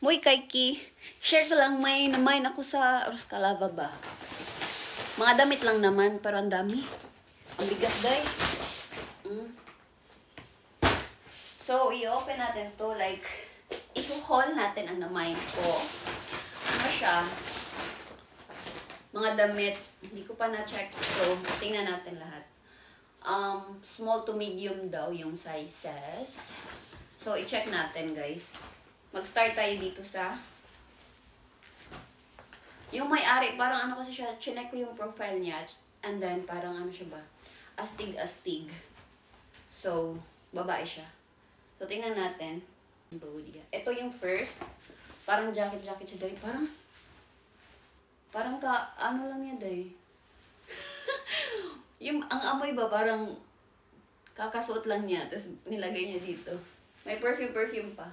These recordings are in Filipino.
Muy kayki. Share ko lang, may namain ako sa Ruskalava ba. Mga damit lang naman, pero ang dami. Ang bigat day. So, i-open natin to, like, i-haul natin ang namain ko. Ano siya? Mga damit. Hindi ko pa na-check. So, tingnan natin lahat. Small to medium daw yung sizes. So, i-check natin, guys. Mag-start tayo dito sa... Yung may-ari, parang ano kasi siya, chinek ko yung profile niya. And then, parang ano siya ba? Astig-astig. So, babae siya. So, tingnan natin. Ito yung first. Parang jacket-jacket siya dahil. Parang ano lang yan dahil. Yung, ang amoy ba, parang kakasuot lang niya. Tapos, nilagay niya dito. May perfume pa.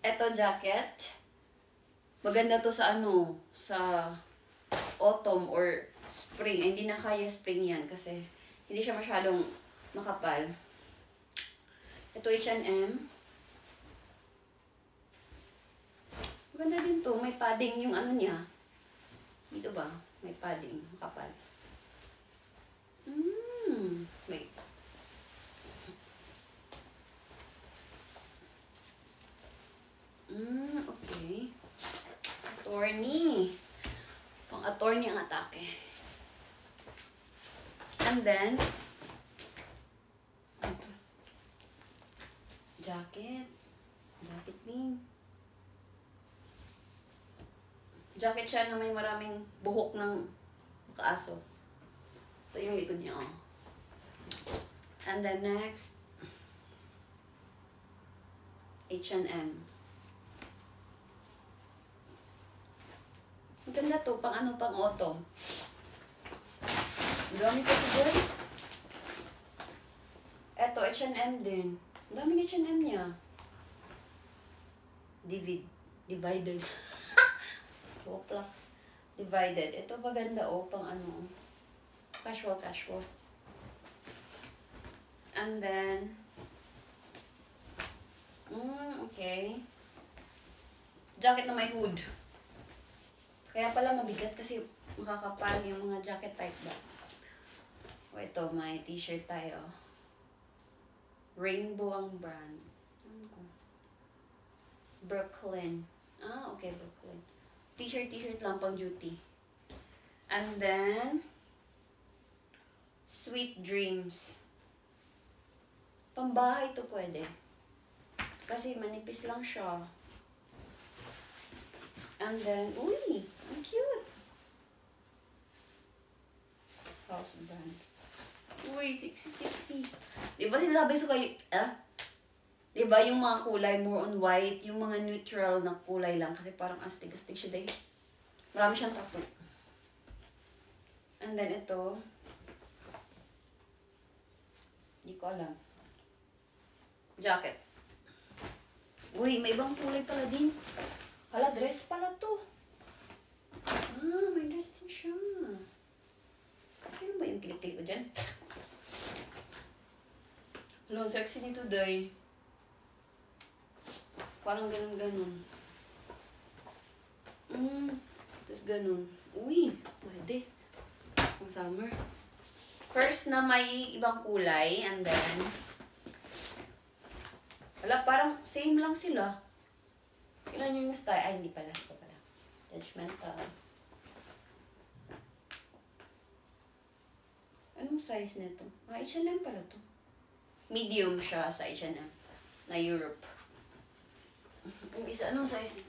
Ito, jacket. Maganda to sa ano, sa autumn or spring. Ay, hindi na kaya spring yan kasi hindi siya masyadong makapal. Ito, H&M. Maganda din to. May padding yung ano niya. Dito ba? May padding. Makapal. Wait. Okay. Attorney. Pang-attorney ang atake. And then, ito. Jacket. Jacket din. Jacket siya na may maraming buhok ng kaaso. Ito yung likod niya, oh. And then next, H&M. Maganda to, pang ano, pang autumn. Dami pa ito, guys. Eto, H&M din. Daming H&M niya. Divided. Woplax. Divided. Ito maganda, oh, pang ano. Casual. And then, okay. Jacket na may hood. Kaya pala mabigat kasi makakapal yung mga jacket type ba. O ito, may t-shirt tayo. Rainbow ang brand. Ano ko? Brooklyn. Okay, Brooklyn. T-shirt lang pang duty. And then, Sweet Dreams. Pambahay to pwede. Kasi manipis lang siya. And then, uy, ang cute. House brand. Uy, sexy. Diba sinasabi ko kayo, diba yung mga kulay, more on white, yung mga neutral na kulay lang, kasi parang astig-astig siya dahil. Marami siyang tattoo. And then ito, hindi ko alam. Jacket. Uy, may ibang kulay pala din. Hala, dress pala to. May dress din siya. Ano ba yung kilik-kilik ko dyan? Hello, sexy nito, day. Parang ganun-ganun. Tapos ganun. Uy, pwede. Ang summer. First na may ibang kulay, and then, wala, parang same lang sila. Ilan yung style? Ay, hindi pala. Judgmental. Anong size nito? H&M pala to. Medium siya sa H&M. Na Europe. Yung isa, anong size?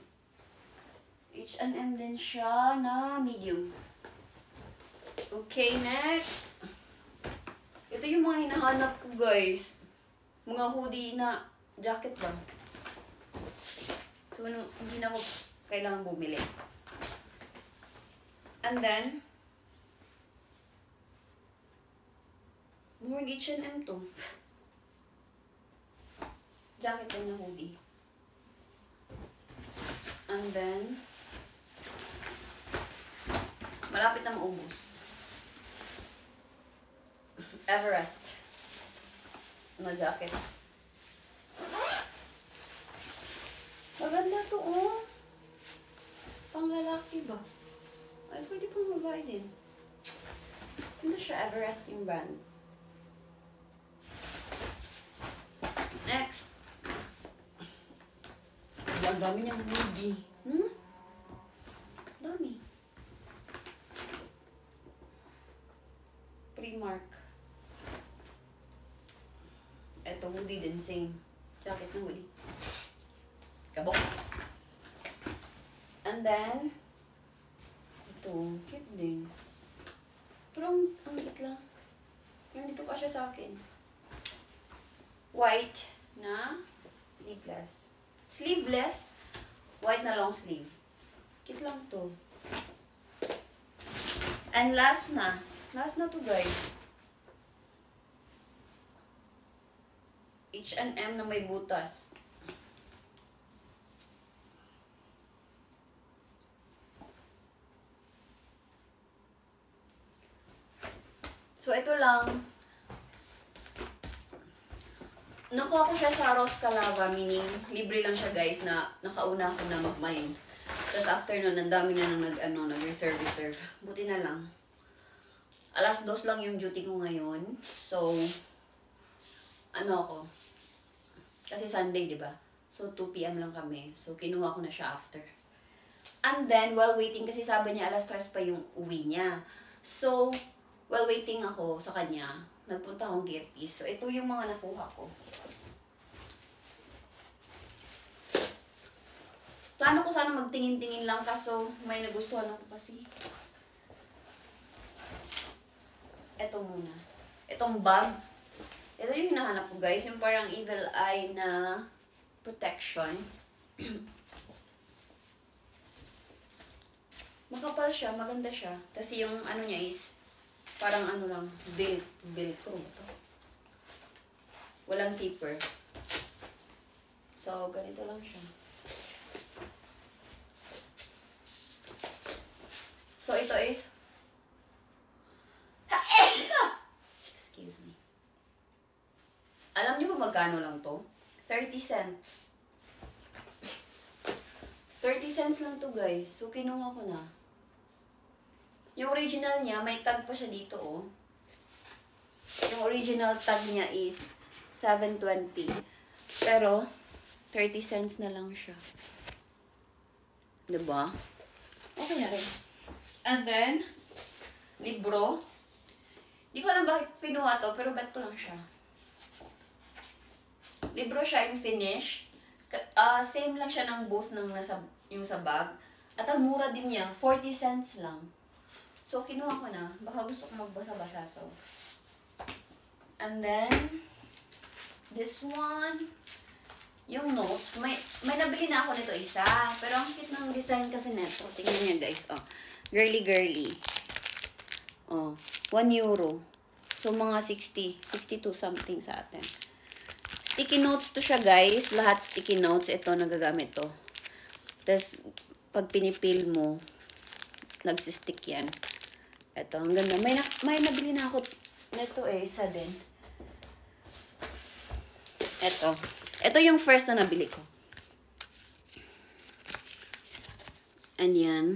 H&M din siya na medium. Okay, next. Ito yung mga hinahanap ko, guys. Mga hoodie na jacket ba? So, hindi na ako kailangan bumili. And then, more H&M to. Jacket din na hoodie. And then, malapit na maubos. Everest. Na jacket. Maganda to, oh. Pang lalaki ba? Ay, pwede pang babae din. Hindi siya Everest yung brand. Next. Ang dami niyang hoodie. Dami. Primark. Eto, hoodie din. Same. Jacket na hoodie. Kabok. And then, ito. Cute din. Pero ang cute lang. Nandito pa siya sa akin. White na sleeveless. Sleeveless, white na long sleeve. Cute lang to. And last na to guys. H&M na may butas. So ito lang. Nakuha ko siya sa Ross Calava, meaning libre lang siya guys na nakauna ko na mag-mine. Tapos after nun, ang dami na nang nag-reserve. Buti na lang. 2:00 lang yung duty ko ngayon. So, kasi Sunday, di ba? So, 2 PM lang kami. So, kinuha ko na siya after. And then, while waiting, kasi sabi niya 3:00 pa yung uwi niya. So, while waiting ako sa kanya, nagpunta akong Gearpiece. So, ito yung mga nakuha ko. Plano ko sana magtingin-tingin lang, kaso may nagustuhan ako kasi. Ito muna. Itong bag. Ito yung hinahanap ko, guys. Yung parang evil eye na protection. Makapal siya, maganda siya. Kasi yung ano niya is parang lang, velcro to. Walang zipper. So, ganito lang siya. So, ito is excuse me. Alam niyo ba magkano lang to? 30 cents. 30 cents lang to guys. So, kinuha ko na. Yung original niya, may tag pa siya dito, oh. Yung original tag niya is 7.20. Pero, 30 cents na lang siya. Diba? Okay na rin. And then, libro. Di ko alam bakit pinuha to, pero bet ko lang siya. Libro siya yung finish. Same lang siya ng both ng yung sa bag. At ang mura din niya, 40 cents lang. So, kinuha ko na. Baka gusto ko magbasa-basa. So. And then, this one, yung notes. May nabili na ako nito isa. Pero ang cute ng design kasi neto. Tingnan niyo guys. Oh, girly-girly. Oh, 1 euro. So, mga 62 something sa atin. Sticky notes to siya guys. Lahat sticky notes. Ito, nagagamit to. Tapos, pag pinipil mo, nagsistick yan. Ito, ang ganda. May nabili na ako nito isa din. Ito. Ito yung first na nabili ko. And yan.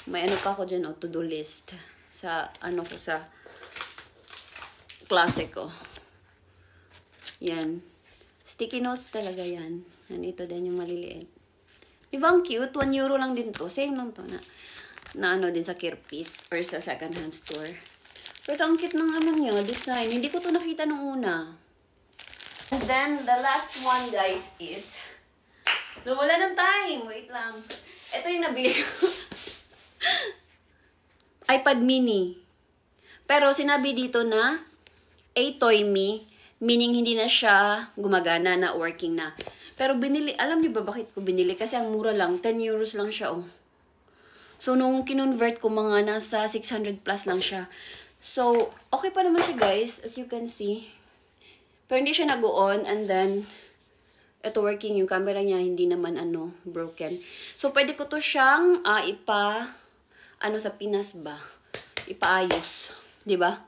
May pa ako dyan, to-do list. Sa, ko sa klase ko. Yan. Sticky notes talaga yan. Nandito din yung maliliit. Diba ang cute? 1 euro lang din to. Same lang to na din sa Gearpiece or sa second hand store. Pero ang cute ng niya, design. Hindi ko to nakita nung una. And then, the last one, guys, is nawala ng time. Wait lang. Ito yung nabili ko. iPad mini. Pero sinabi dito na A-Toy Me, meaning hindi na siya gumagana na working na. Pero binili, alam niyo ba bakit ko binili? Kasi ang mura lang, 10 euros lang siya, oh. So, nung kinonvert ko, mga nasa 600 plus lang siya. So, okay pa naman siya, guys, as you can see. Pero hindi siya nag-on, and then, ito working, yung camera niya, hindi naman, broken. So, pwede ko to siyang, sa Pinas ba? Ipaayos. Diba?